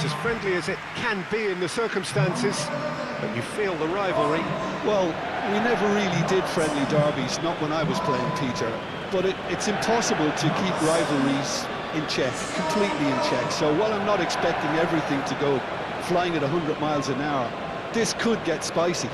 It's as friendly as it can be in the circumstances, but you feel the rivalry. Well, we never really did friendly derbies, not when I was playing, Peter. But it's impossible to keep rivalries in check, completely in check. So while I'm not expecting everything to go flying at 100 miles an hour, this could get spicy.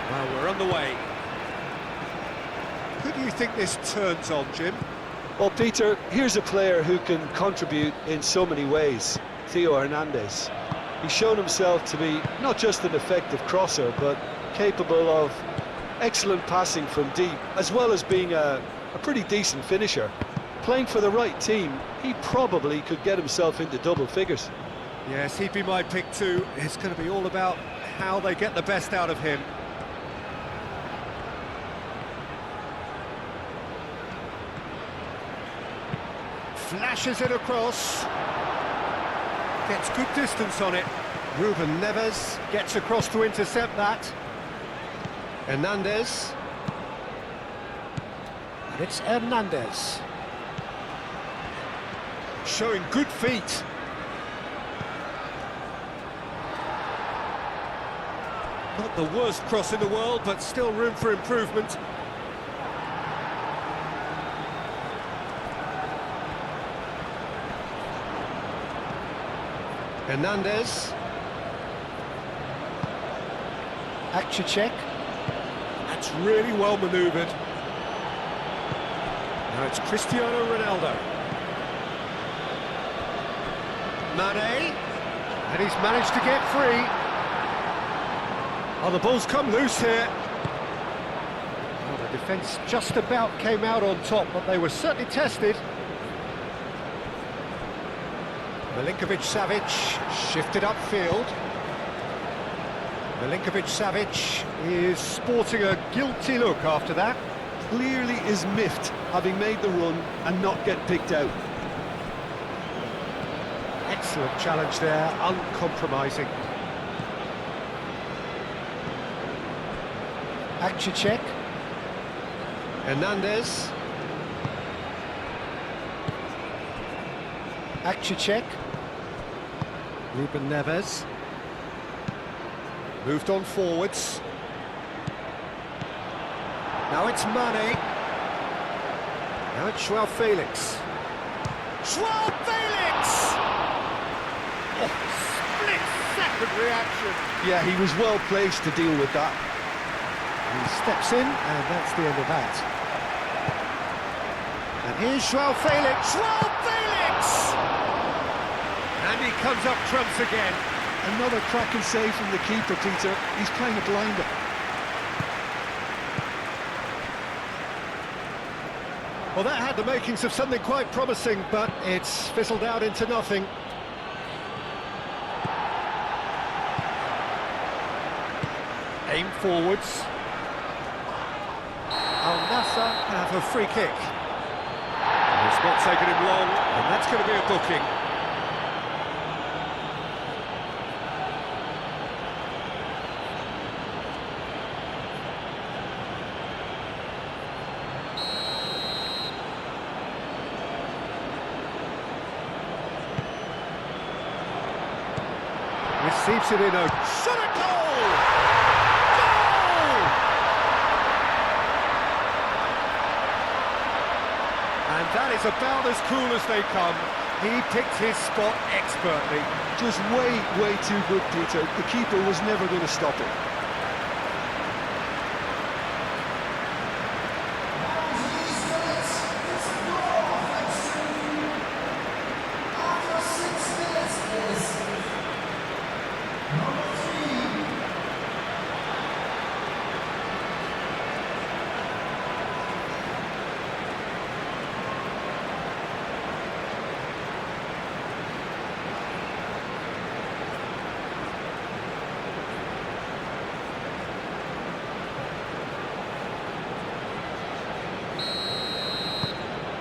Well, we're on the way. Who do you think this turns on, Jim? Well, Peter, here's a player who can contribute in so many ways, Theo Hernandez. He's shown himself to be not just an effective crosser, but capable of excellent passing from deep, as well as being a pretty decent finisher. Playing for the right team, he probably could get himself into double figures. Yes, he'd be my pick too. It's going to be all about how they get the best out of him. Flashes it across. Gets good distance on it. Ruben Neves gets across to intercept that. Hernandez. And it's Hernandez. Showing good feet. Not the worst cross in the world, but still room for improvement. Hernandez. Akcicek. That's really well manoeuvred. Now it's Cristiano Ronaldo. Mane. And he's managed to get free. Oh, the ball's come loose here. Well, the defence just about came out on top, but they were certainly tested. Milinkovic-Savic shifted upfield. Milinkovic-Savic is sporting a guilty look after that. Clearly is miffed, having made the run and not get picked out. Excellent challenge there, uncompromising. Akcicek. Hernandez. Akcicek. Ruben Neves. Moved on forwards. Now it's Mane. Now it's Joao Felix. Joao Felix! Oh, split-second reaction. Yeah, he was well placed to deal with that. He steps in, and that's the end of that. And here's Joao Felix. Joao Felix! And he comes up trumps again. Another cracking save from the keeper, Peter. He's playing a blinder. Well, that had the makings of something quite promising, but it's fizzled out into nothing. Aim forwards. Al-Nassr have a free kick. It's not taken him long, and that's going to be a booking. Receives it in a shot at goal! Goal! And that is about as cool as they come. He picked his spot expertly. Just way too good, Peter. The keeper was never going to stop it.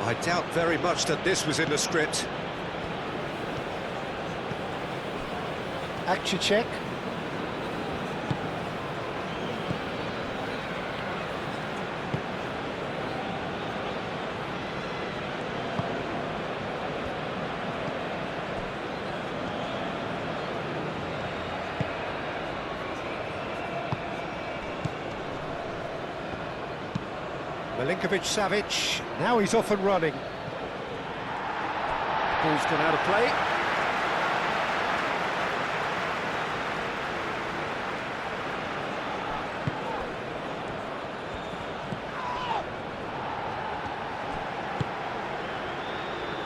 I doubt very much that this was in the script. Action check. Milinkovic-Savic, now he's off and running. Ball's gone out of play.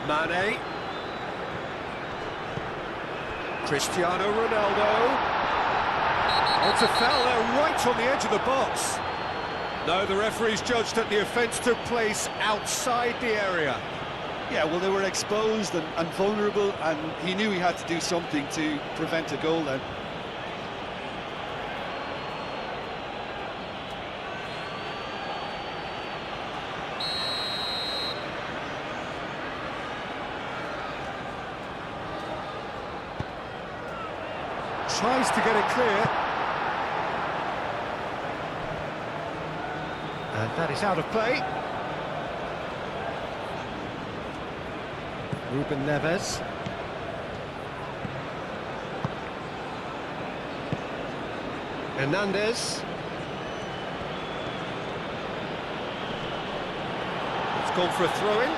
Mane. Cristiano Ronaldo. Oh, it's a foul there right on the edge of the box. No, the referee's judged that the offence took place outside the area. Yeah, well, they were exposed and vulnerable, and he knew he had to do something to prevent a goal then. Tries to get it clear. And that is out of play. Ruben Neves. Hernandez. It's gone for a throw-in.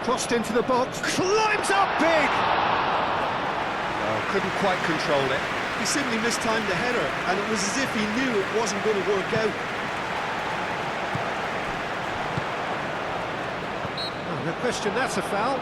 Crossed into the box, climbs up big! Oh, couldn't quite control it. He simply mistimed the header, and it was as if he knew it wasn't going to work out. Oh, no question, that's a foul.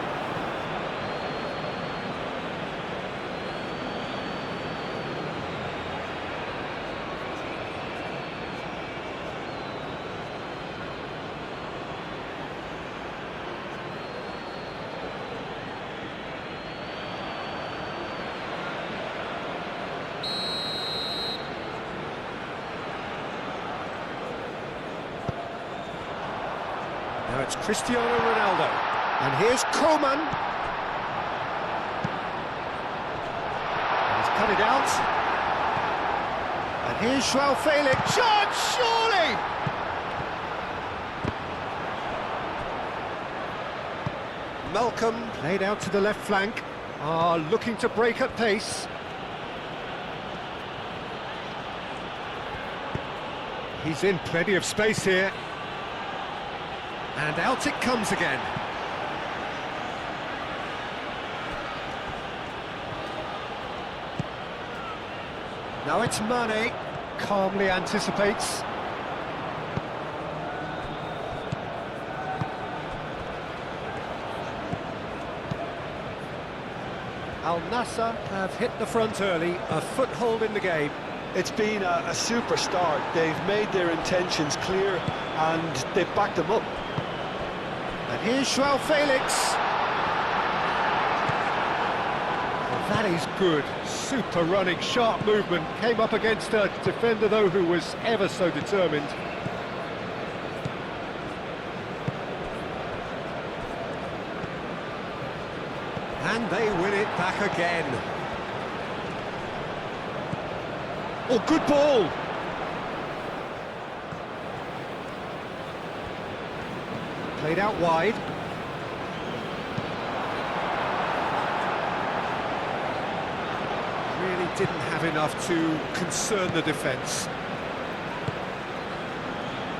Now it's Cristiano Ronaldo, and here's Koeman. He's cut it out. And here's João Felix. Shot, surely! Malcolm played out to the left flank. Looking to break at pace. He's in plenty of space here. And out it comes again. Now it's Mane, calmly anticipates. Al-Nassr have hit the front early, a foothold in the game. It's been a super start. They've made their intentions clear and they've backed them up. And here's João Felix. Well, that is good. Super running, sharp movement. Came up against a defender, though, who was ever so determined. And they win it back again. Oh, good ball. Played out wide. Really didn't have enough to concern the defence.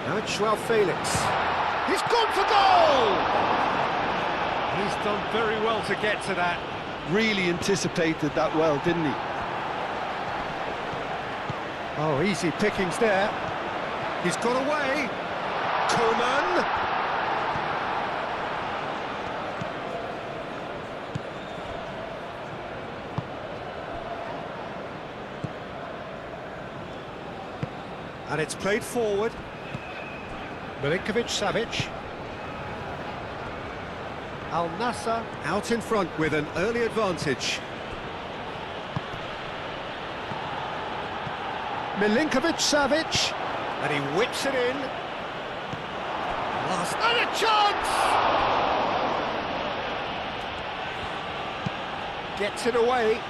Now it's João Felix. He's gone for goal! He's done very well to get to that. Really anticipated that well, didn't he? Oh, easy pickings there. He's got away. Koeman. And it's played forward. Milinkovic-Savic. Al-Nassr out in front with an early advantage. Milinkovic-Savic, and he whips it in. Last, and a chance! Gets it away.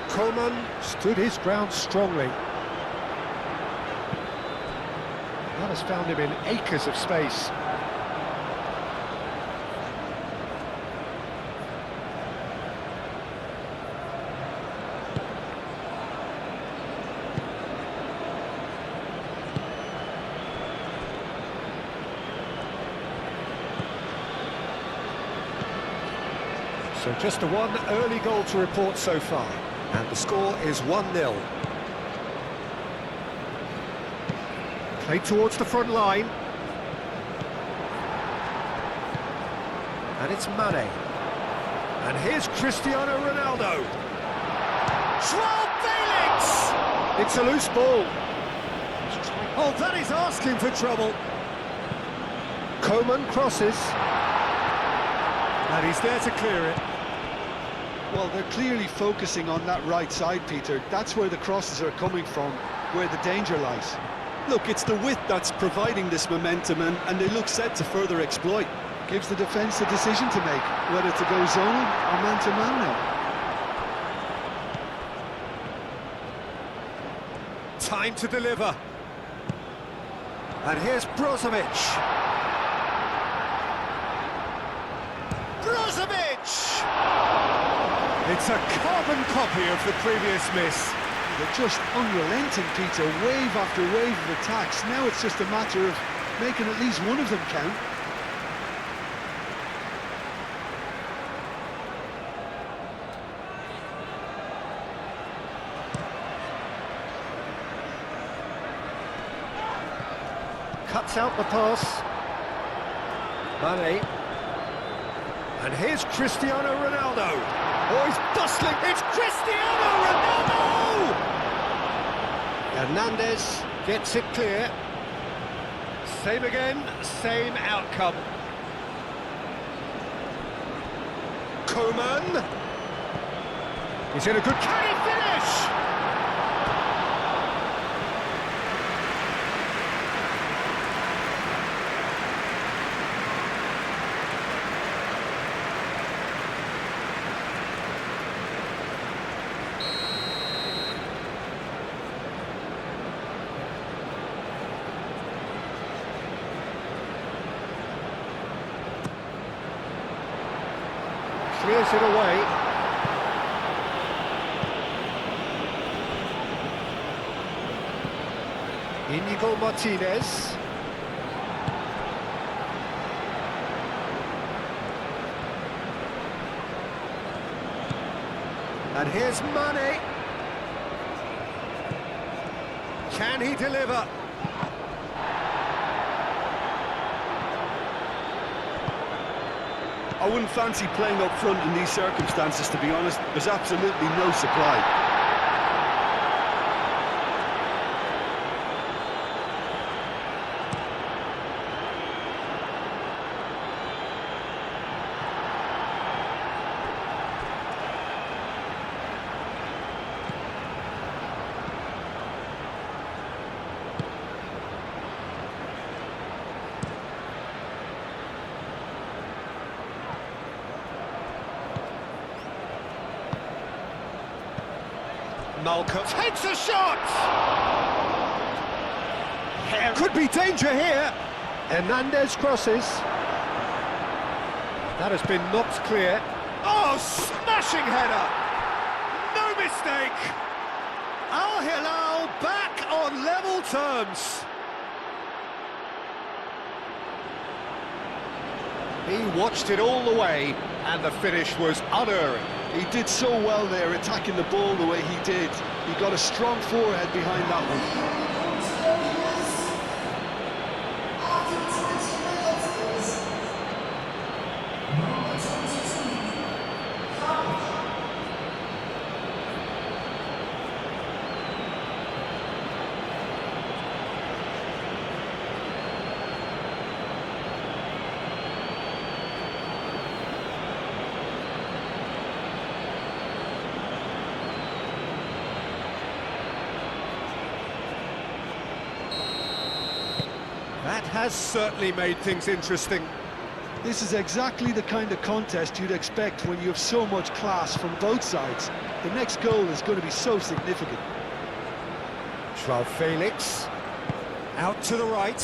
Coman stood his ground strongly. That has found him in acres of space. So just the one early goal to report so far, and the score is 1-0. Played towards the front line. And it's Mane. And here's Cristiano Ronaldo. Joao Felix! It's a loose ball. Oh, that is asking for trouble. Coman crosses. And he's there to clear it. Well, they're clearly focusing on that right side, Peter. That's where the crosses are coming from, where the danger lies. Look, it's the width that's providing this momentum, and they look set to further exploit. Gives the defence the decision to make, whether to go zone or man-to-man now. Time to deliver. And here's Brozovic. Brozovic! It's a carbon copy of the previous miss. They're just unrelenting, Peter, wave after wave of attacks. Now it's just a matter of making at least one of them count. Cuts out the pass. Mane. And here's Cristiano Ronaldo. Oh, he's bustling. It's Cristiano Ronaldo! Hernandez gets it clear. Same again, same outcome. Coman. He's in a good... Can he finish? Clears it away. Inigo Martinez. And here's Mane. Can he deliver? I wouldn't fancy playing up front in these circumstances, to be honest. There's absolutely no supply. Malcolm takes a shot! Could be danger here. Hernandez crosses. That has been knocked clear. Oh, smashing header! No mistake! Al-Hilal back on level terms. He watched it all the way, and the finish was unerring. He did so well there, attacking the ball the way he did. He got a strong forehead behind that one. That has certainly made things interesting. This is exactly the kind of contest you'd expect when you have so much class from both sides. The next goal is going to be so significant. João Felix, out to the right.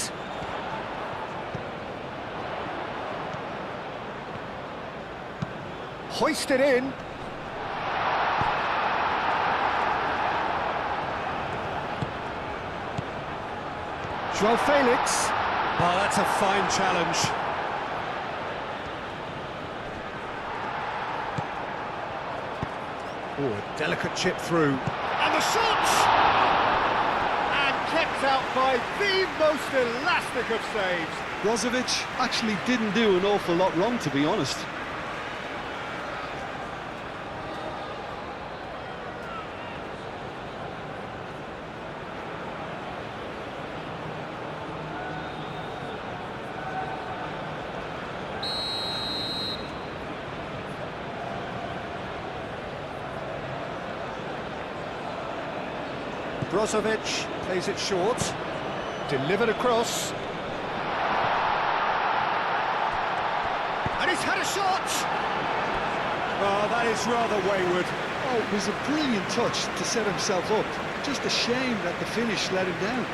Hoisted in. João Felix. Oh, that's a fine challenge. Oh, a delicate chip through. And the shot! And kept out by the most elastic of saves. Brozovic actually didn't do an awful lot wrong, to be honest. Brozovic plays it short, delivered across. And he's had a shot! Oh, that is rather wayward. Oh, it was a brilliant touch to set himself up. Just a shame that the finish let him down.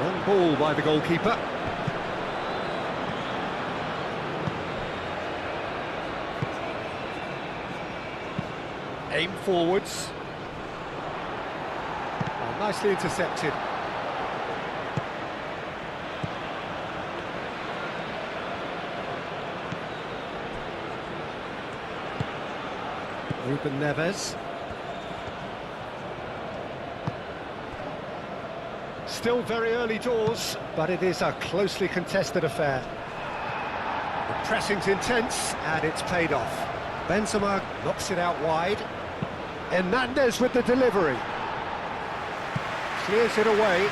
Long ball by the goalkeeper. Aim forwards. Oh, nicely intercepted. Ruben Neves. Still very early doors, but it is a closely contested affair. The pressing's intense, and it's paid off. Benzema knocks it out wide. Hernandez with the delivery. Clears it away.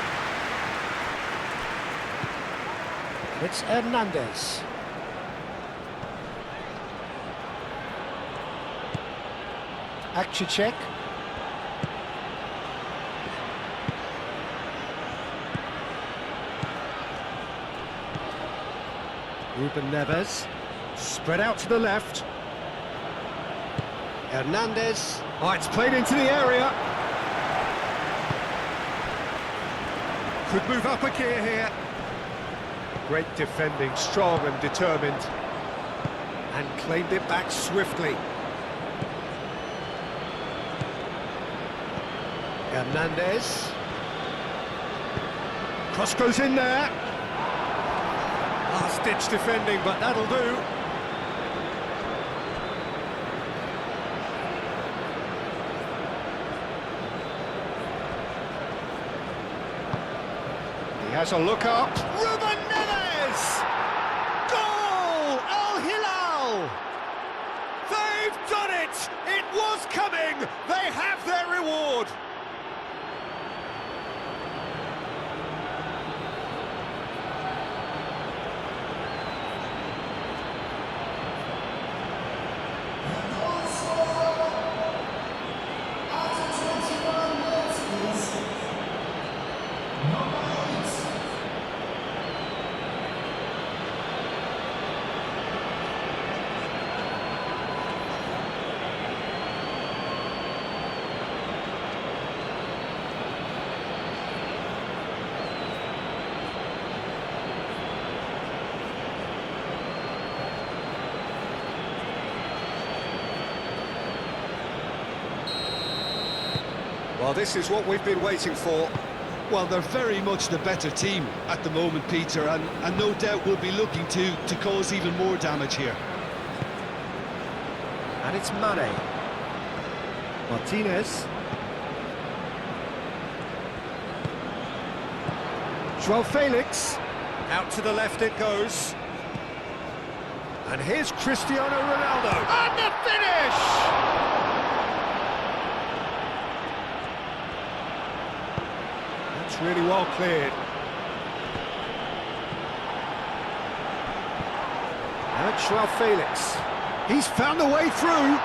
It's Hernandez. Akcicek. Ruben Neves, spread out to the left. Hernandez, oh, it's played into the area. Could move up a gear here. Great defending, strong and determined. And claimed it back swiftly. Hernandez. Cross goes in there. Last-ditch defending, but that'll do. He has a look up. Ruben Neves! Goal! Al-Hilal! They've done it! It was coming! They have their reward! Well, this is what we've been waiting for. Well, they're very much the better team at the moment, Peter, and no doubt will be looking to cause even more damage here. And it's Mane. Martinez. João Felix. Out to the left it goes. And here's Cristiano Ronaldo. And the finish! That's really well cleared. Now it's Joao Felix. He's found a way through.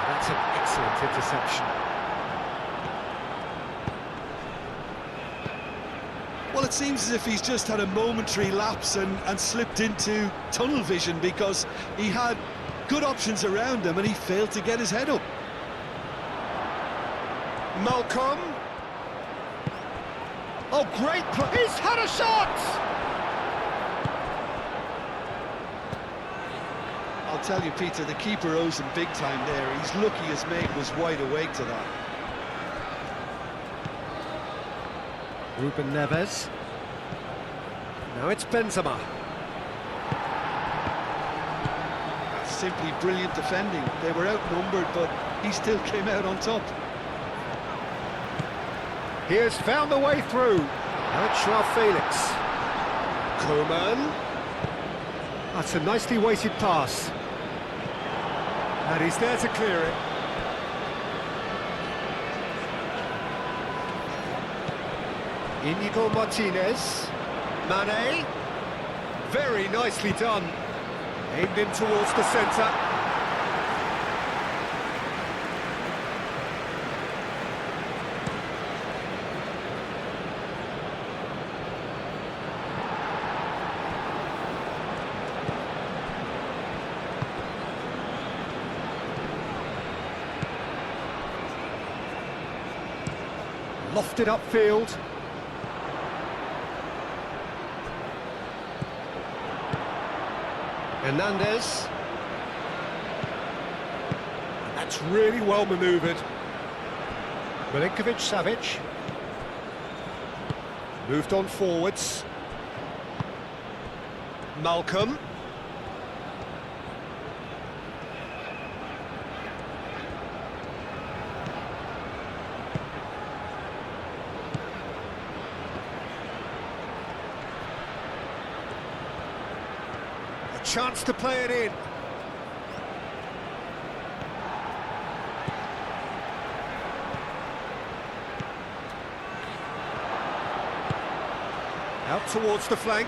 That's an excellent interception. Well, it seems as if he's just had a momentary lapse and slipped into tunnel vision, because he had good options around him and he failed to get his head up. Malcolm. Oh, great play. He's had a shot! I'll tell you, Peter, the keeper owes him big time there. He's lucky his mate was wide awake to that. Ruben Neves. Now it's Benzema. That's simply brilliant defending. They were outnumbered, but he still came out on top. He has found the way through. Now it's Joao Felix. Koeman. That's a nicely weighted pass. And he's there to clear it. Inigo Martinez. Mane. Very nicely done. Aimed in towards the centre. Lofted upfield. Hernandez. That's really well manoeuvred. Milinkovic-Savic. Moved on forwards. Malcolm. Chance to play it in. Out towards the flank.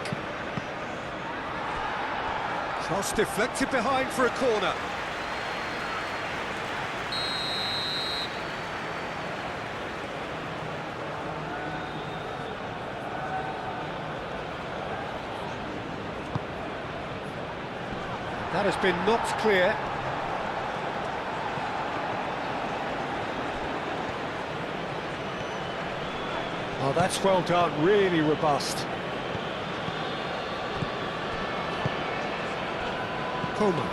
Cross deflected behind for a corner. That has been knocked clear. Oh, that's well done, really robust. Koeman.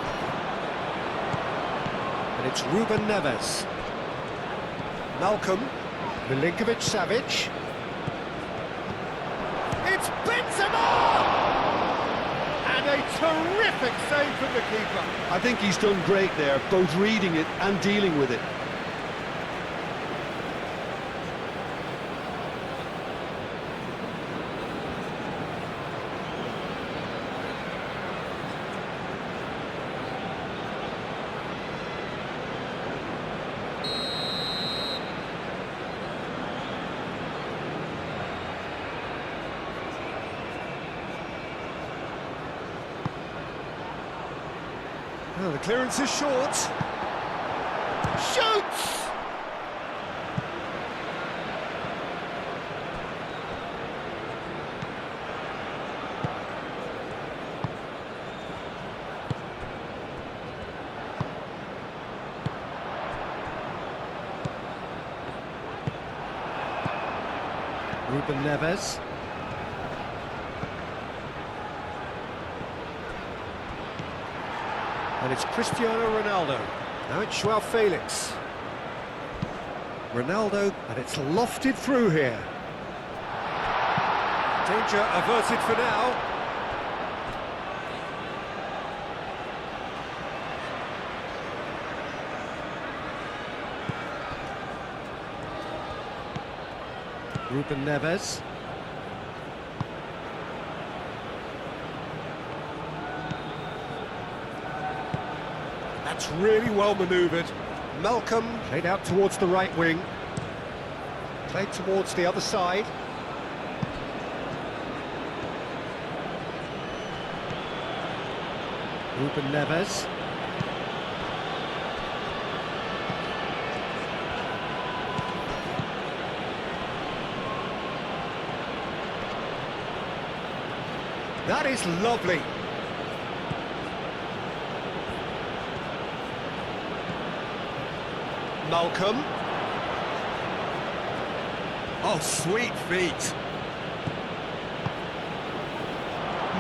And it's Ruben Neves. Malcolm. Milinkovic-Savic. It's Benzema! And a terrific save from the keeper. I think he's done great there, both reading it and dealing with it. Oh, the clearance is short. Shoots! Ruben Neves. And it's Cristiano Ronaldo. Now it's Joao Felix. Ronaldo, and it's lofted through here. Danger averted for now. Ruben Neves. really well manoeuvred. Malcolm played out towards the right wing. Played towards the other side. Ruben Neves. That is lovely. Malcolm. Oh, sweet feet.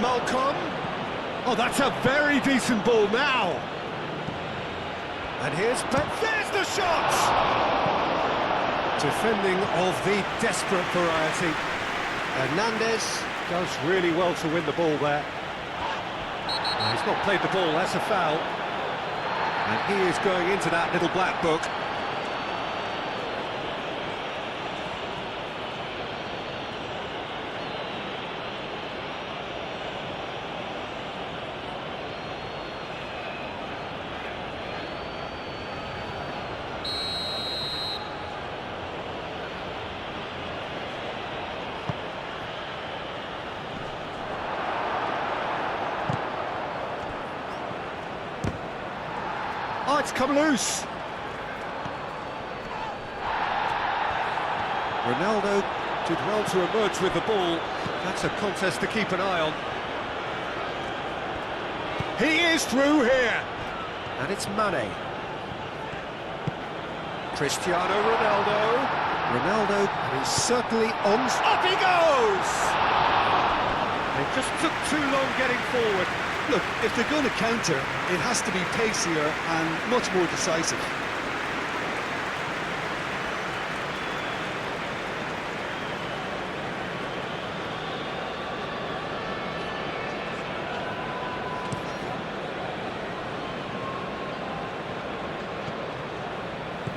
Malcolm. Oh, that's a very decent ball now. And there's the shot! Defending of the desperate variety. Hernandez does really well to win the ball there. He's not played the ball, that's a foul. And he is going into that little black book. Oh, it's come loose. Ronaldo did well to emerge with the ball. That's a contest to keep an eye on. He is through here. And it's Mane. Cristiano Ronaldo. Ronaldo, and he's certainly on. Up he goes! They just took too long getting forward. Look, if they're going to counter, it has to be pacier and much more decisive.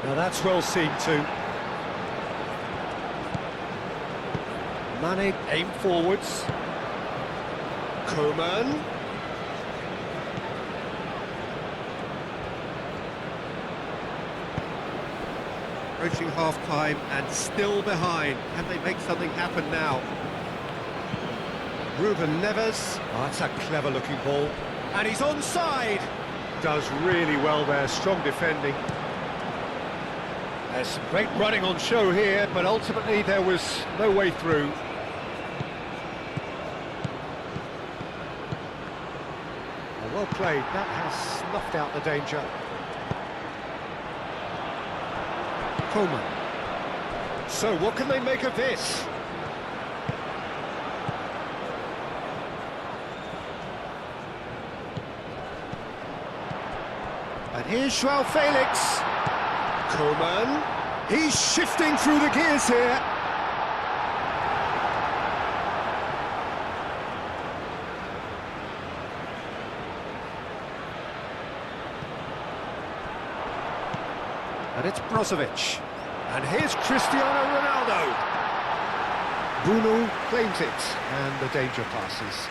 Now that's well seen too. Mane aim forwards. Koeman. Approaching half-time and still behind. Can they make something happen now? Ruben Neves. Oh, that's a clever-looking ball. And he's onside. Does really well there, strong defending. There's some great running on show here, but ultimately there was no way through. Well played, that has snuffed out the danger. Coleman. So what can they make of this? And here's Joao Felix. Coleman. He's shifting through the gears here. And it's Brozovic. And here's Cristiano Ronaldo. Bruno claims it, and the danger passes.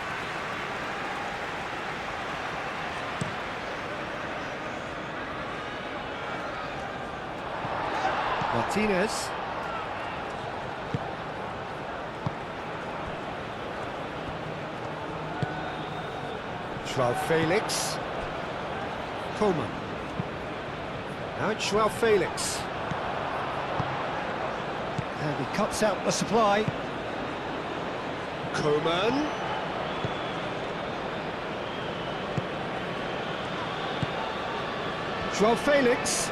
Martinez. Joao Felix. Coleman. Now it's Joao Felix. And he cuts out the supply. Koeman. Joao Felix.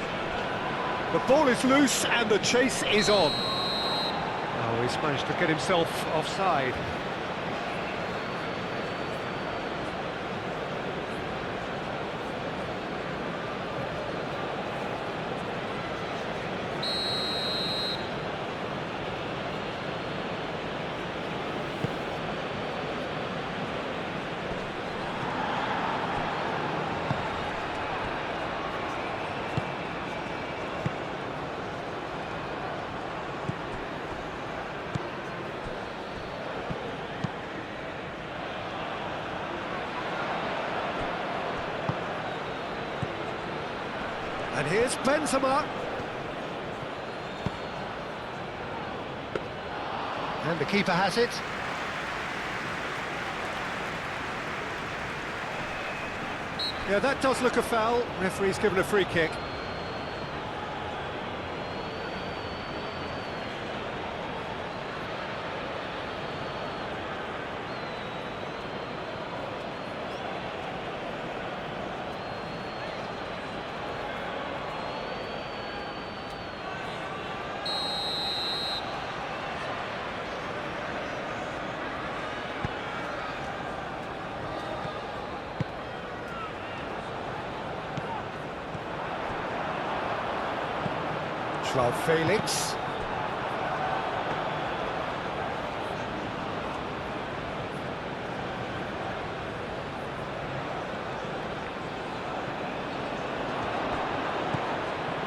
The ball is loose and the chase is on. Oh, he's managed to get himself offside. And here's Benzema. And the keeper has it. Yeah, that does look a foul. Referee's given a free kick. Felix.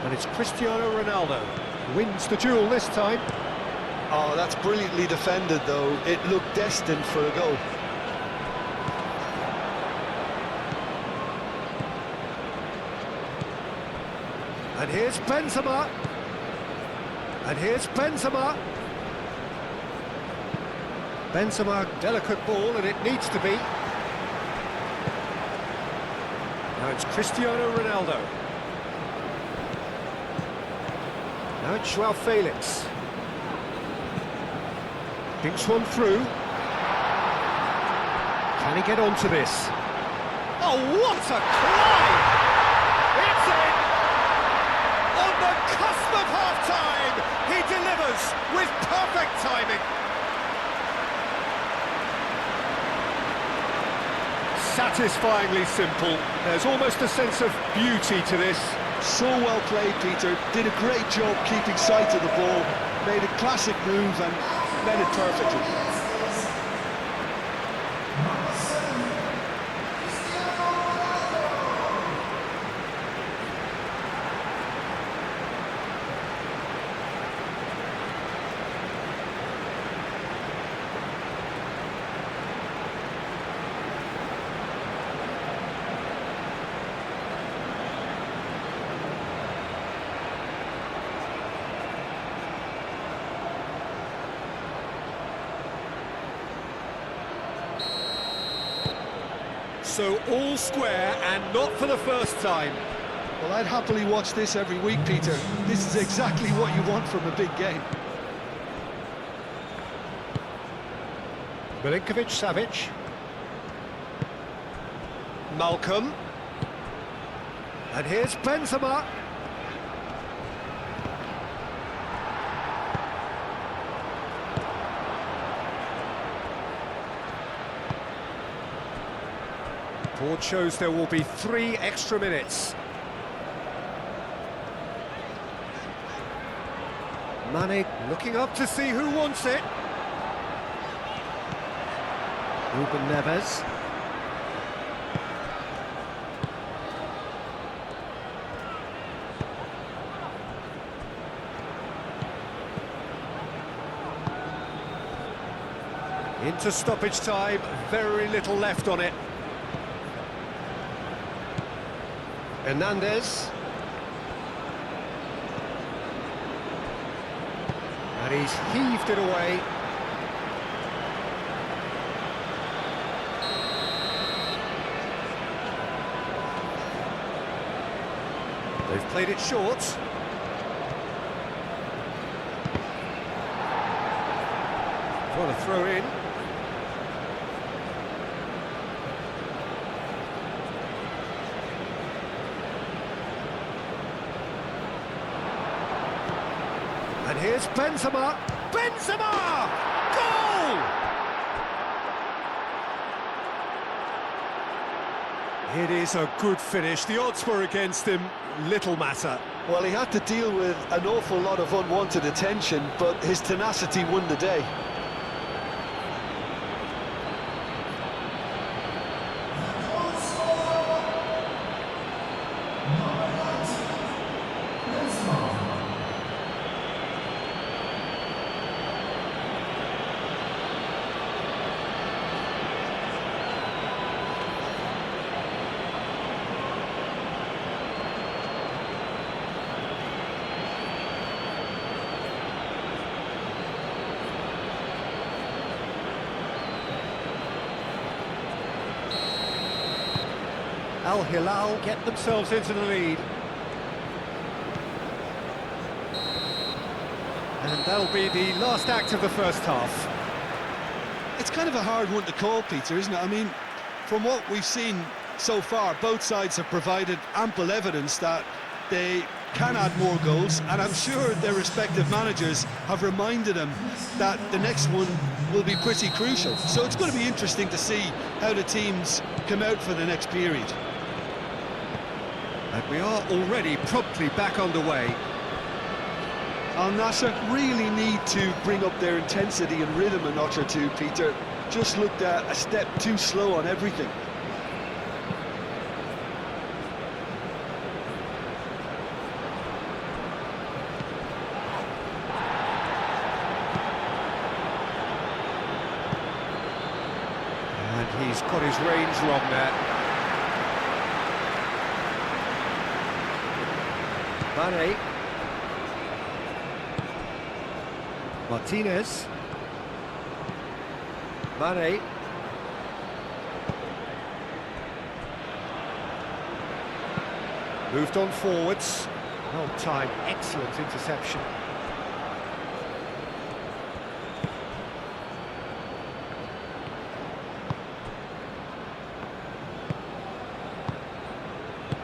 And it's Cristiano Ronaldo. Wins the duel this time. Oh, that's brilliantly defended, though. It looked destined for a goal. And here's Benzema. And here's Benzema. Benzema, delicate ball, and it needs to be. Now it's Cristiano Ronaldo. Now it's Joao Felix. Dinks one through. Can he get onto this? Oh, what a climb! It's in! On the cusp of half-time, he delivers with perfect timing. Satisfyingly simple. There's almost a sense of beauty to this. So well played, Peter. Did a great job keeping sight of the ball. Made a classic move and met it perfectly. So all square, and not for the first time. Well, I'd happily watch this every week, Peter. This is exactly what you want from a big game. Milinkovic-Savic. Malcolm. And here's Benzema. Board shows there will be 3 extra minutes. Mane looking up to see who wants it. Ruben Neves. Into stoppage time, very little left on it. Hernandez. And he's heaved it away. They've played it short. Trying to throw in. And here's Benzema. Benzema! Goal! It is a good finish. The odds were against him. Little matter. Well, he had to deal with an awful lot of unwanted attention, but his tenacity won the day. Al-Hilal get themselves into the lead. And that'll be the last act of the first half. It's kind of a hard one to call, Peter, isn't it? I mean, from what we've seen so far, both sides have provided ample evidence that they can add more goals, and I'm sure their respective managers have reminded them that the next one will be pretty crucial. So it's going to be interesting to see how the teams come out for the next period. And we are already promptly back underway. Al-Nassr really need to bring up their intensity and rhythm a notch or two, Peter. Just looked a step too slow on everything. And he's got his range wrong there. Mane. Martinez. Mane. Moved on forwards. Well timed, excellent interception.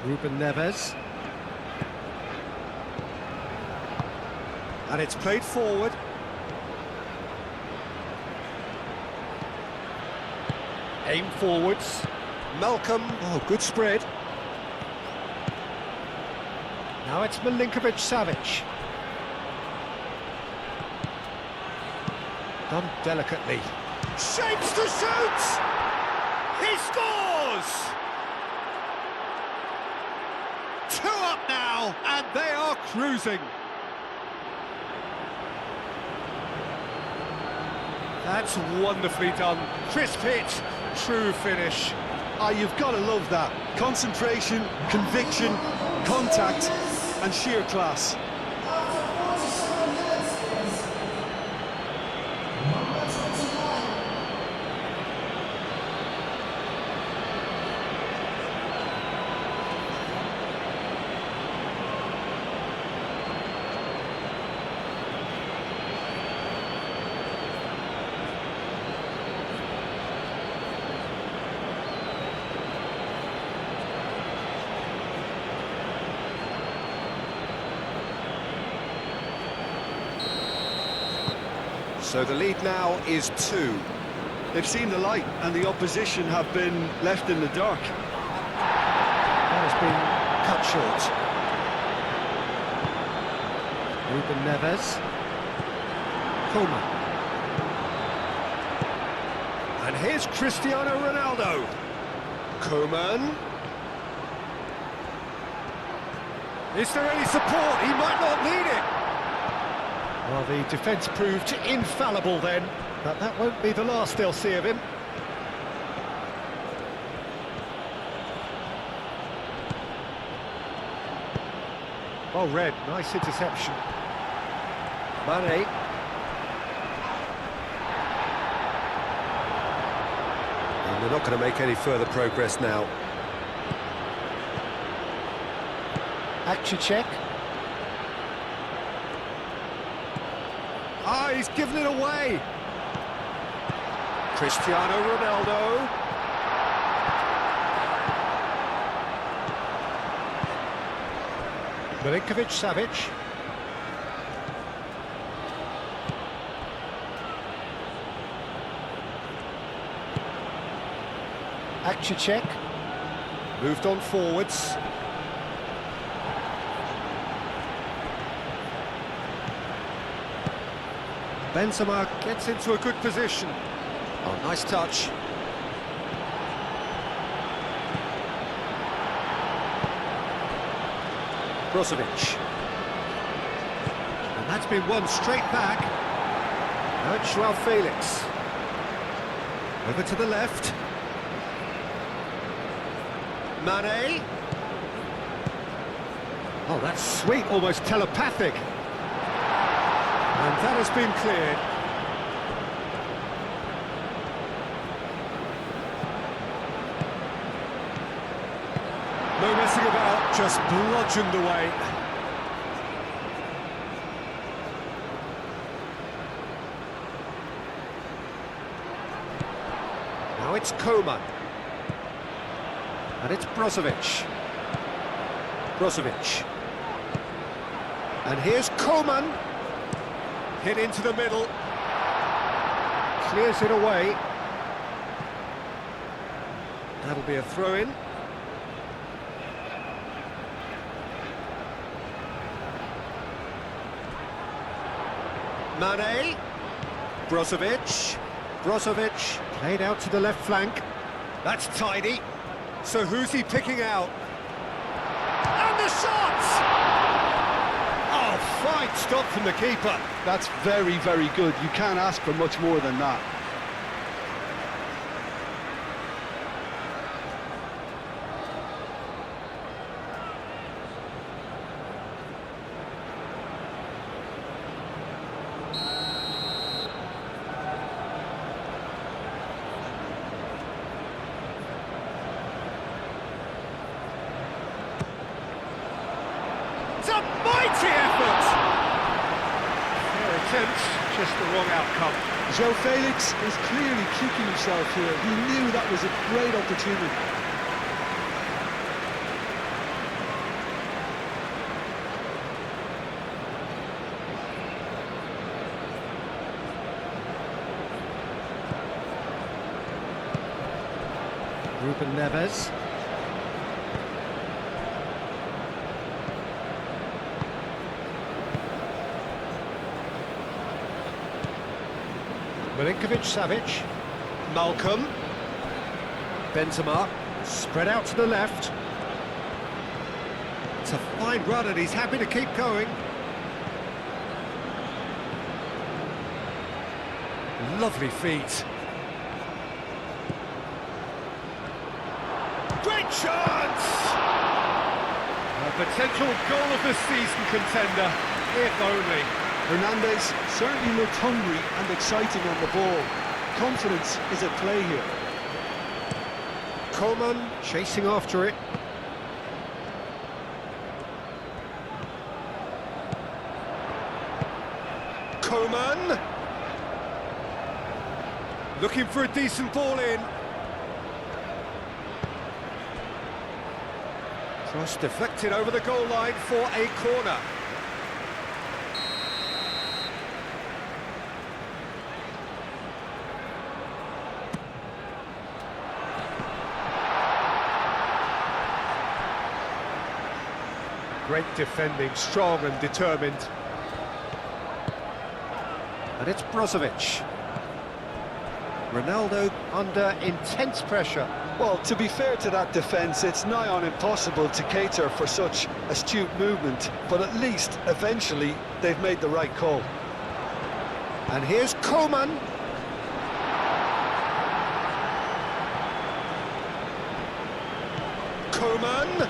Ruben Neves. And it's played forward. Aim forwards. Malcolm. Oh, good spread. Now it's Milinkovic-Savic. Done delicately. Shapes to shoot! He scores! 2 up now, and they are cruising. That's wonderfully done. Crisp hit, true finish. You've got to love that. Concentration, conviction, contact, and sheer class. So the lead now is 2. They've seen the light, and the opposition have been left in the dark. That has been cut short. Ruben Neves. Coman. And here's Cristiano Ronaldo. Coman. Is there any support? He might not need it. Well, the defence proved infallible then, but that won't be the last they'll see of him. Well read, nice interception. Mane. And they're not going to make any further progress now. Akcicek. Ah, he's given it away. Cristiano Ronaldo. Milinkovic-Savic. Akcicek. Moved on forwards. Benzema gets into a good position. Oh, nice touch. Brozovic. And that's been won straight back. Now it's Joao Felix. Over to the left. Mane. Oh, that's sweet, almost telepathic. And that has been cleared. Just bludgeoned away. Now it's Koeman. And it's Brozovic. Brozovic. And here's Koeman. Hit into the middle. Clears it away. That'll be a throw-in. Mane. Brozovic. Brozovic played out to the left flank. That's tidy. So who's he picking out? And the shot! Oh, fine stop from the keeper. That's very, very good. You can't ask for much more than that. It's a mighty effort! Fair attempt, just the wrong outcome. João Felix is clearly kicking himself here. He knew that was a great opportunity. Ruben Neves. Milinkovic-Savic, Malcolm, Benzema, spread out to the left. It's a fine run and he's happy to keep going. Lovely feet. Great chance! A potential goal of the season contender, if only. Hernandez certainly looked hungry and exciting on the ball. Confidence is at play here. Koeman chasing after it. Koeman! Looking for a decent ball in. Cross deflected over the goal line for a corner. Great defending, strong and determined. And it's Brozovic. Ronaldo under intense pressure. Well, to be fair to that defence, it's nigh on impossible to cater for such astute movement, but at least, eventually, they've made the right call. And here's Koeman. Koeman.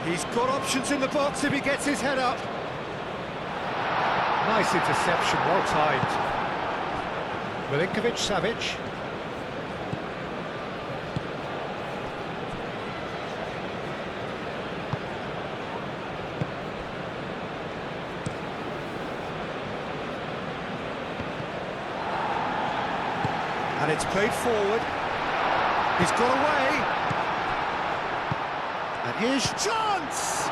He's got options in the box if he gets his head up. Nice interception, well timed. Milinkovic-Savic. And it's played forward. He's got away. And here's chance!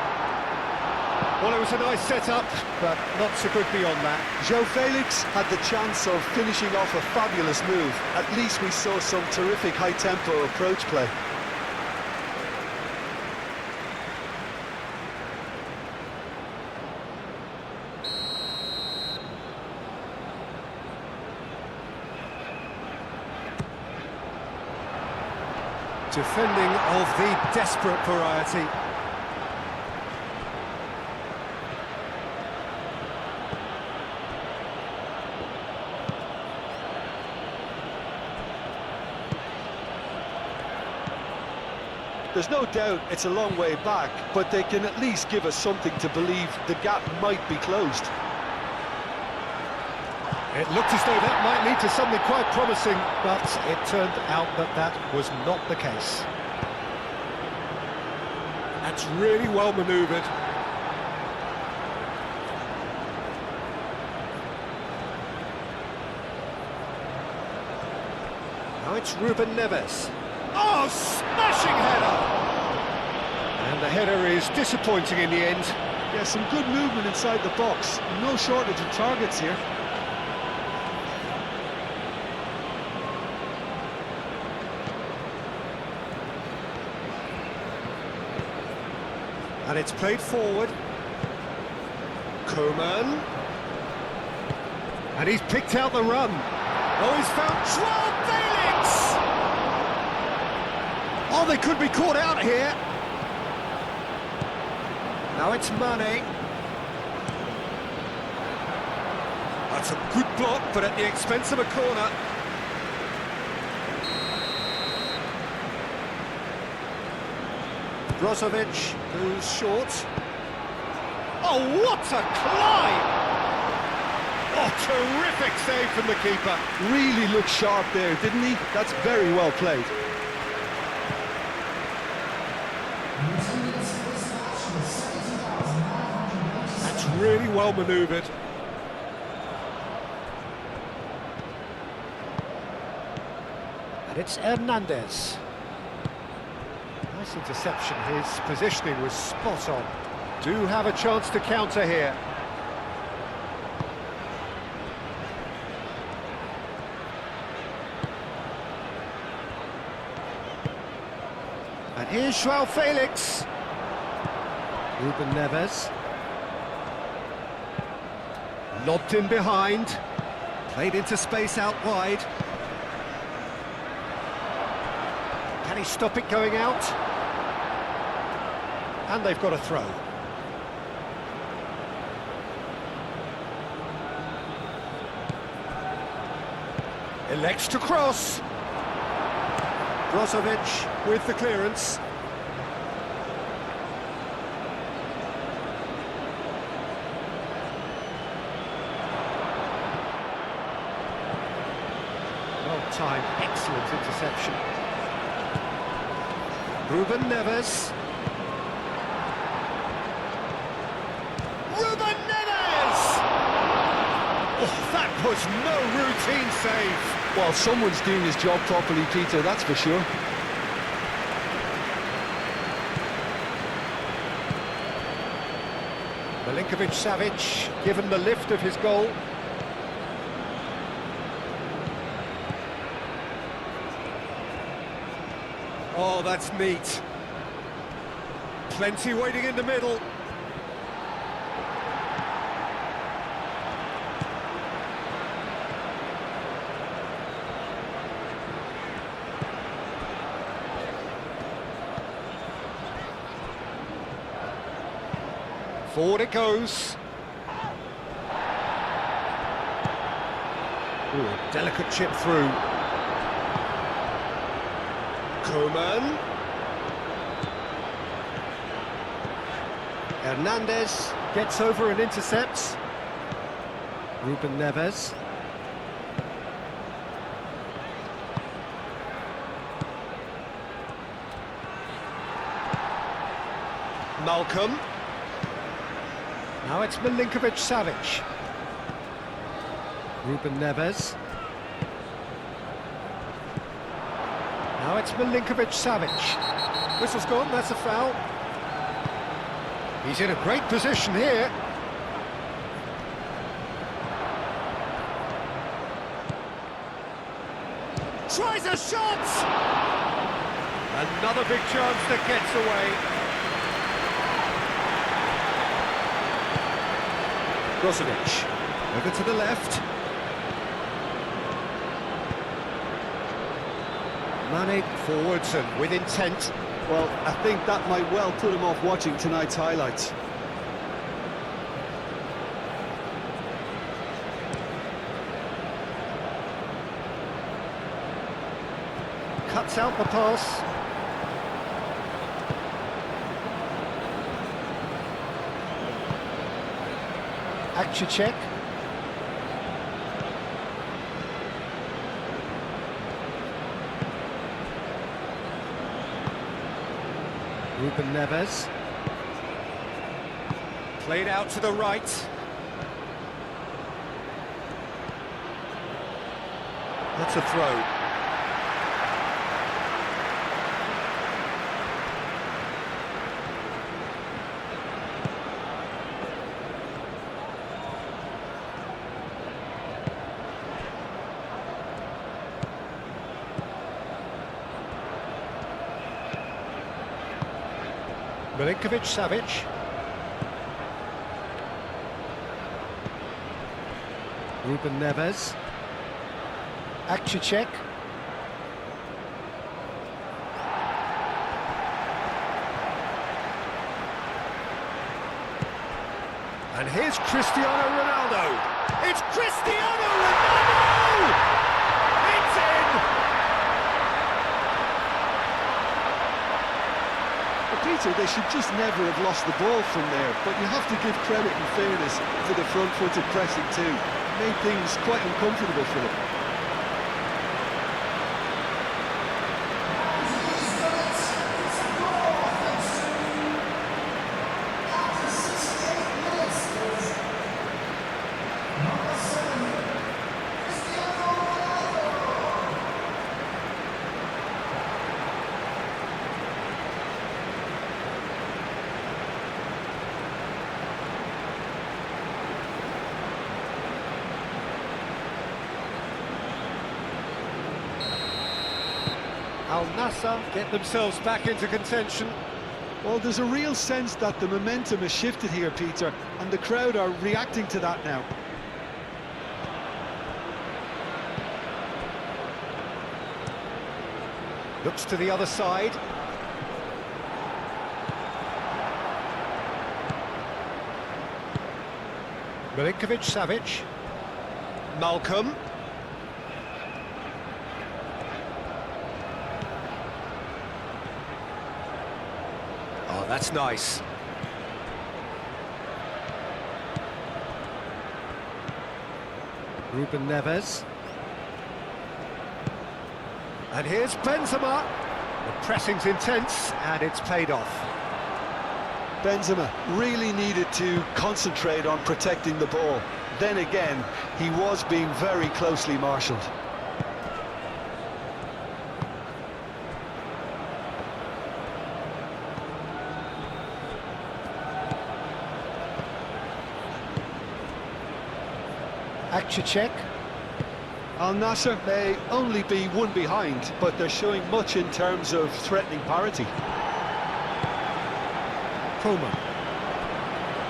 Well, it was a nice setup, but not so good beyond that. João Felix had the chance of finishing off a fabulous move. At least we saw some terrific high-tempo approach play. Defending of the desperate variety. There's no doubt it's a long way back, but they can at least give us something to believe the gap might be closed. It looked as though that might lead to something quite promising, but it turned out that that was not the case. That's really well manoeuvred. Now it's Ruben Neves. Oh, smashing header! And the header is disappointing in the end. Yeah, some good movement inside the box. No shortage of targets here. And it's played forward. Koeman. And he's picked out the run. Oh, he's found Joao Felix! Oh, they could be caught out here. Now it's Mane. That's a good block, but at the expense of a corner. Brozovic goes short. Oh, what a climb! Oh, terrific save from the keeper. Really looked sharp there, didn't he? That's very well played. That's really well manoeuvred. And it's Hernandez. Nice interception, his positioning was spot on. Do have a chance to counter here. And here's Joao Felix. Ruben Neves. Lobbed in behind. Played into space out wide. Can he stop it going out? And they've got a throw. Elects to cross. Brozovic with the clearance. Well timed, excellent interception. Ruben Neves. Ruben Neves! Oh, that was no routine save. Well, someone's doing his job properly, Peter, that's for sure. Milinkovic-Savic given the lift of his goal. Oh, that's neat. Plenty waiting in the middle. Forward it goes. Ooh, a delicate chip through. Koeman. Hernandez gets over and intercepts. Ruben Neves. Malcolm. Now it's Milinkovic-Savic. Ruben Neves. Now it's Milinkovic-Savic. Whistle's gone, that's a foul. He's in a great position here. Tries a shot! Another big chance that gets away. Brozovic, over to the left. Mane forwards and with intent. Well, I think that might well put him off watching tonight's highlights. Cuts out the pass. Check. Ruben Neves. Played out to the right. That's a throw. Milinkovic-Savic. Ruben Neves. Akcicek. And here's Cristiano Ronaldo. It's Cristiano Ronaldo! It's in! Peter, they should just never have lost the ball from there, but you have to give credit and fairness to the front-footed pressing too. Made things quite uncomfortable for them. Al-Nassr get themselves back into contention. Well, there's a real sense that the momentum has shifted here, Peter, and the crowd are reacting to that now. Looks to the other side. Milinkovic-Savic. Malcolm. Oh, that's nice. Ruben Neves. And here's Benzema. The pressing's intense, and it's paid off. Benzema really needed to concentrate on protecting the ball. Then again, he was being very closely marshalled. Akcicek. Al-Nassr may only be one behind, but they're showing much in terms of threatening parity. Koeman.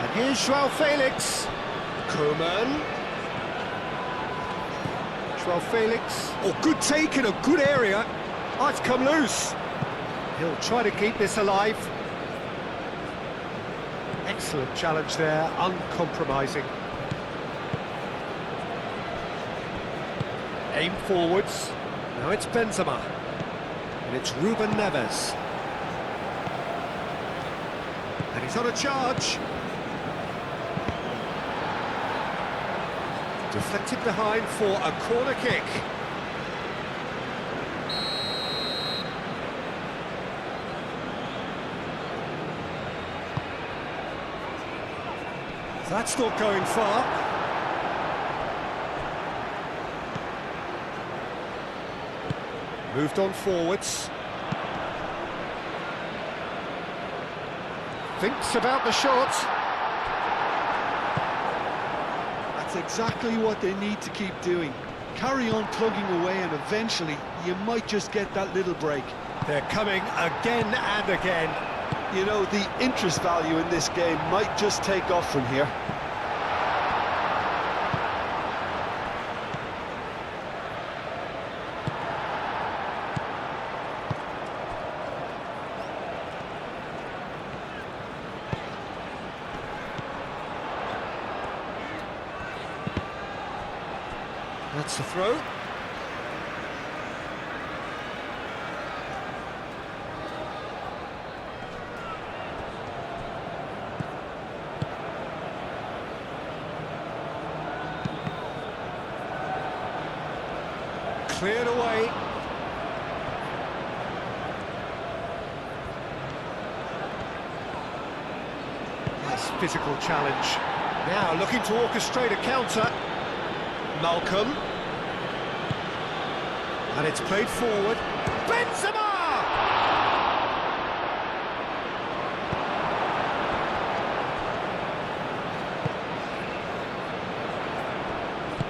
And here's João Felix. Koeman. João Felix. Oh, good take in a good area. Oh, it's come loose. He'll try to keep this alive. Excellent challenge there, uncompromising. Aim forwards. Now it's Benzema. And it's Ruben Neves. And he's on a charge. Deflected behind for a corner kick. That's not going far. Moved on forwards. Thinks about the shot. That's exactly what they need to keep doing. Carry on plugging away, and eventually you might just get that little break. They're coming again and again. You know, the interest value in this game might just take off from here. That's the throw. Cleared away. this physical challenge. Now looking to orchestrate a counter. Malcolm. And it's played forward. Benzema!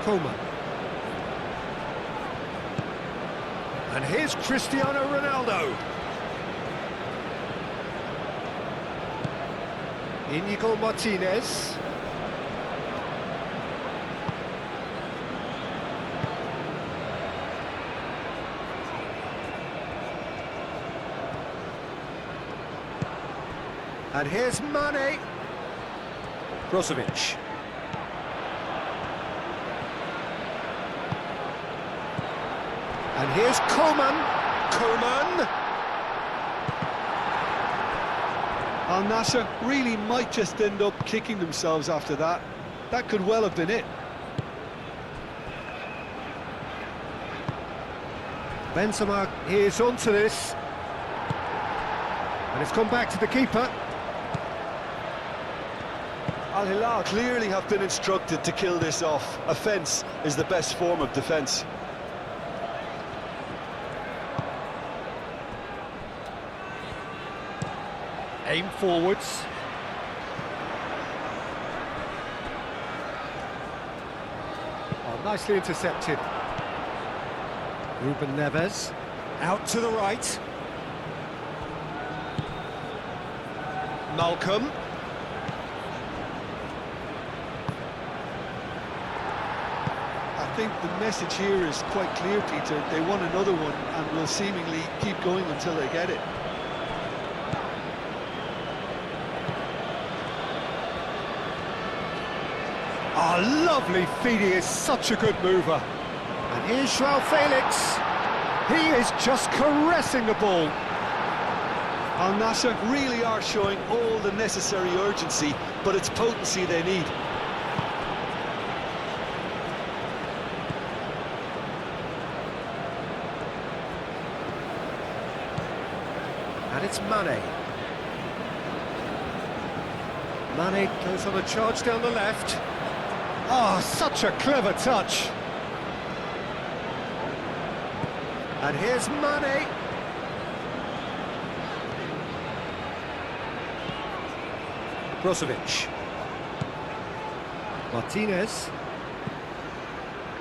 Coman. And here's Cristiano Ronaldo. Inigo Martinez. And here's Mane. Brozovic. And here's Coman. Coman. Al-Nassr really might just end up kicking themselves after that. That could well have been it. Benzema is onto this. And it's gone back to the keeper. Al-Hilal clearly have been instructed to kill this off. Offence is the best form of defence. Aim forwards. Oh, nicely intercepted. Ruben Neves. Out to the right. Malcolm. I think the message here is quite clear, Peter. They want another one and will seemingly keep going until they get it. Oh, lovely feed, he is such a good mover. And here's Joao Felix. He is just caressing the ball. Al-Nassr really are showing all the necessary urgency, but it's potency they need. And it's Mane. Mane goes on a charge down the left. Oh, such a clever touch. And here's Mane. Brozovic. Martinez.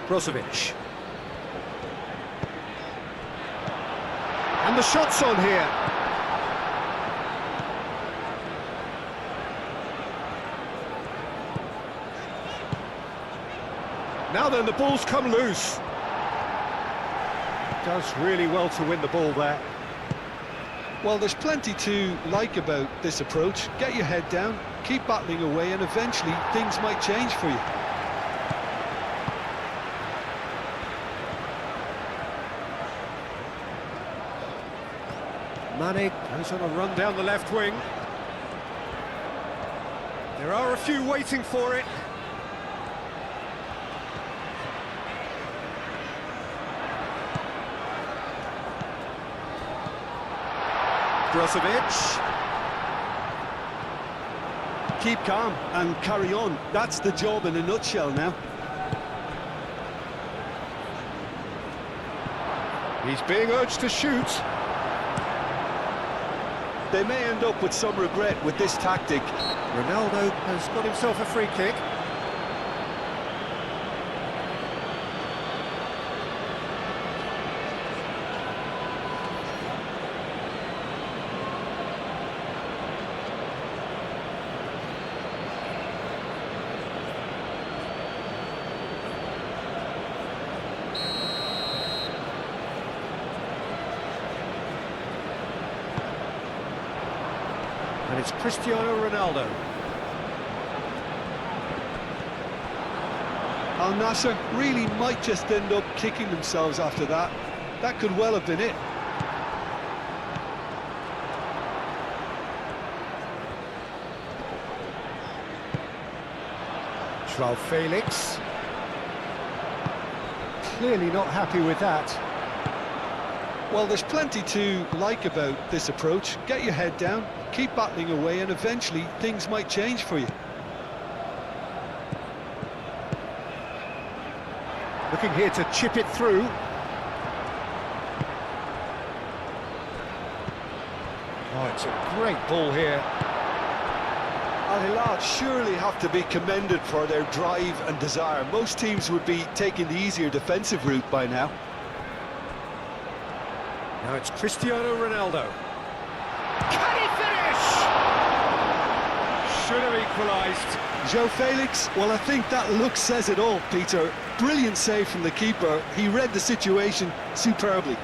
Brozovic. And the shot's on here. Now then, the ball's come loose. Does really well to win the ball there. Well, there's plenty to like about this approach. Get your head down, keep battling away, and eventually things might change for you. Mane goes on a run down the left wing. There are a few waiting for it. Brozovic. Keep calm and carry on. That's the job in a nutshell now. He's being urged to shoot. They may end up with some regret with this tactic. Ronaldo has got himself a free kick. And it's Cristiano Ronaldo. Al-Nassr really might just end up kicking themselves after that. That could well have been it. Joao Felix. Clearly not happy with that. Well, there's plenty to like about this approach. Get your head down, keep battling away, and eventually things might change for you. Looking here to chip it through. Oh, it's a great ball here. Al-Hilal surely have to be commended for their drive and desire. Most teams would be taking the easier defensive route by now. Now it's Cristiano Ronaldo. Can he finish? Should have equalised. Joe Felix, well, I think that look says it all, Peter. Brilliant save from the keeper. He read the situation superbly.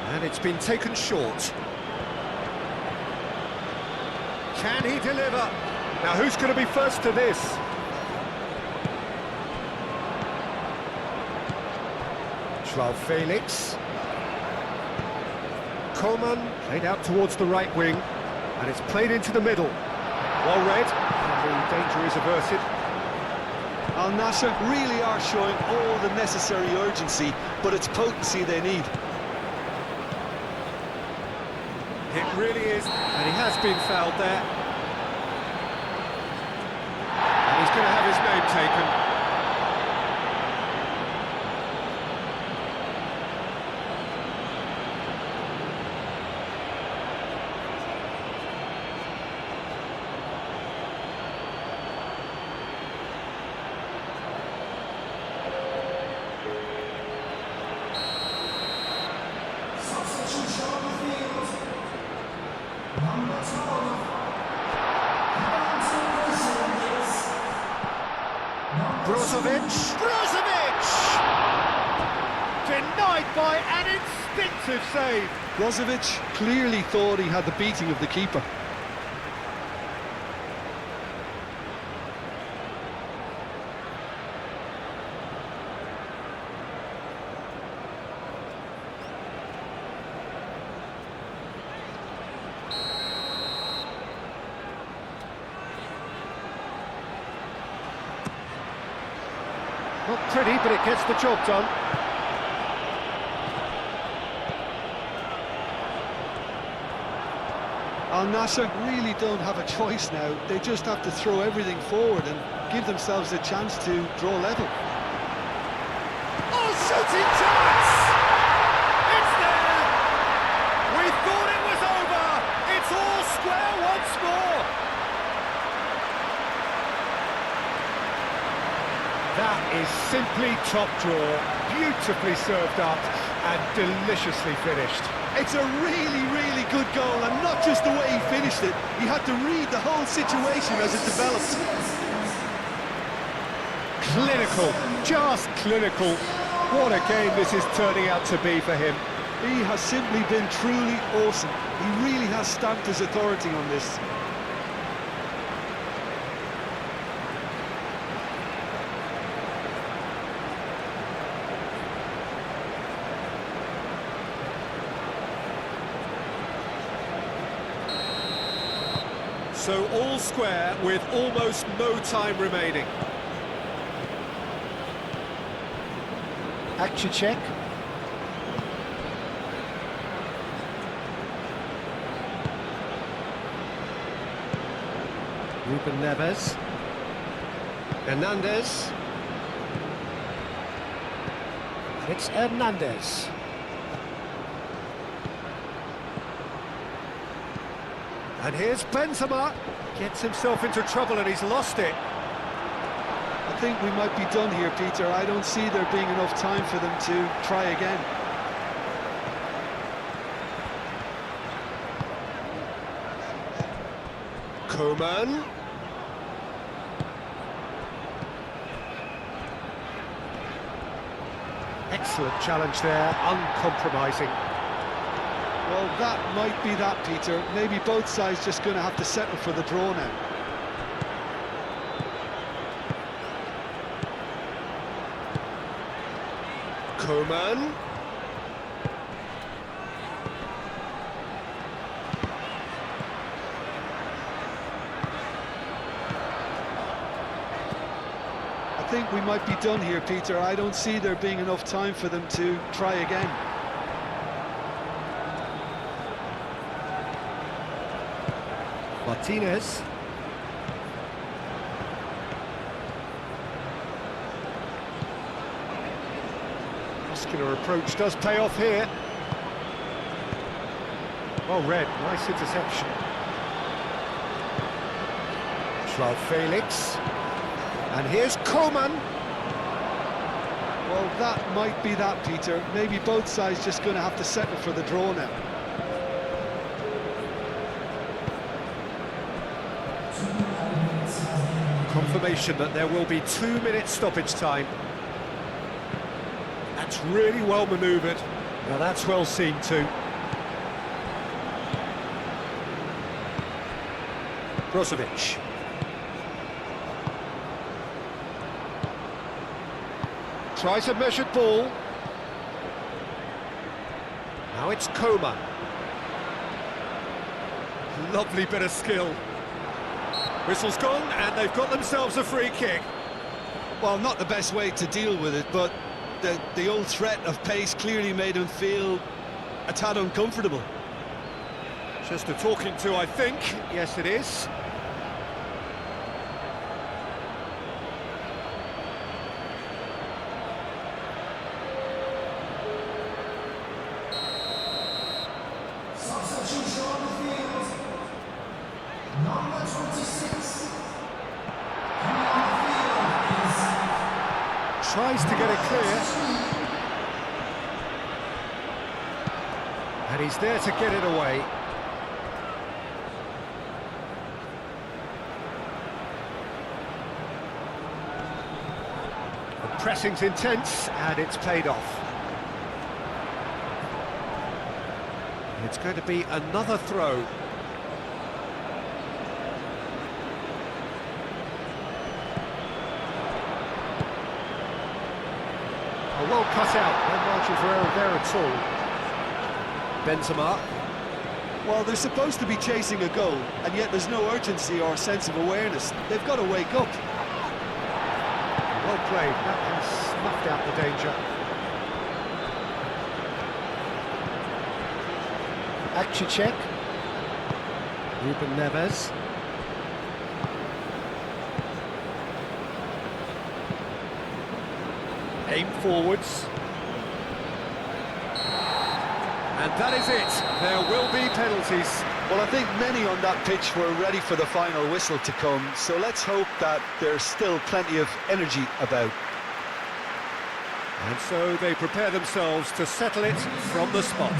And it's been taken short. Can he deliver? Now who's going to be first to this? Joao Felix. Coman played out towards the right wing, and it's played into the middle. Well read, and the danger is averted. Al-Nassr really are showing all the necessary urgency, but it's potency they need. It really is, and he has been fouled there. And he's going to have his name taken. Brozovic! Denied by an instinctive save. Brozovic clearly thought he had the beating of the keeper. Not pretty, but it gets the job done. Al-Nassr really don't have a choice now. They just have to throw everything forward and give themselves a chance to draw level. Oh, shooting chance! It's there! We thought it was over! It's all square once more! That is simply top draw, beautifully served up and deliciously finished. It's a really, really good goal, and not just the way he finished it. He had to read the whole situation as it developed. Clinical, just clinical. What a game this is turning out to be for him. He has simply been truly awesome. He really has stamped his authority on this. So all square with almost no time remaining. Akcicek. Ruben Neves. Hernandez. It's Hernandez. And here's Benzema. Gets himself into trouble and he's lost it. I think we might be done here, Peter. I don't see there being enough time for them to try again. Coman. Excellent challenge there, uncompromising. Well, that might be that, Peter. Maybe both sides just going to have to settle for the draw now. Coman. think we might be done here, Peter. I don't see there being enough time for them to try again. Martinez. Muscular approach does pay off here. Well read, nice interception. Joao Felix. And here's Koeman. Well, that might be that, Peter. Maybe both sides just going to have to settle for the draw now. Confirmation that there will be 2 minutes stoppage time. That's really well manoeuvred. Now that's well seen too. Brozovic. Tries a measured ball. Now it's Koeman. Lovely bit of skill. Whistle's gone, and they've got themselves a free kick. Well, not the best way to deal with it, but the old threat of pace clearly made him feel a tad uncomfortable. Just a talking to, I think. Yes, it is. Substitution on the field. Number 26. Coming on the field is... Tries to get it clear. And he's there to get it away. The pressing's intense, and it's paid off. It's going to be another throw. Oh, well cut out, no margin for error there at all. Benzema. Well, they're supposed to be chasing a goal, and yet there's no urgency or sense of awareness. They've got to wake up. Well played, that has snuffed out the danger. Akcicek. Ruben Neves. Aim forwards. And that is it. There will be penalties. Well, I think many on that pitch were ready for the final whistle to come, so let's hope that there's still plenty of energy about. And so they prepare themselves to settle it from the spot.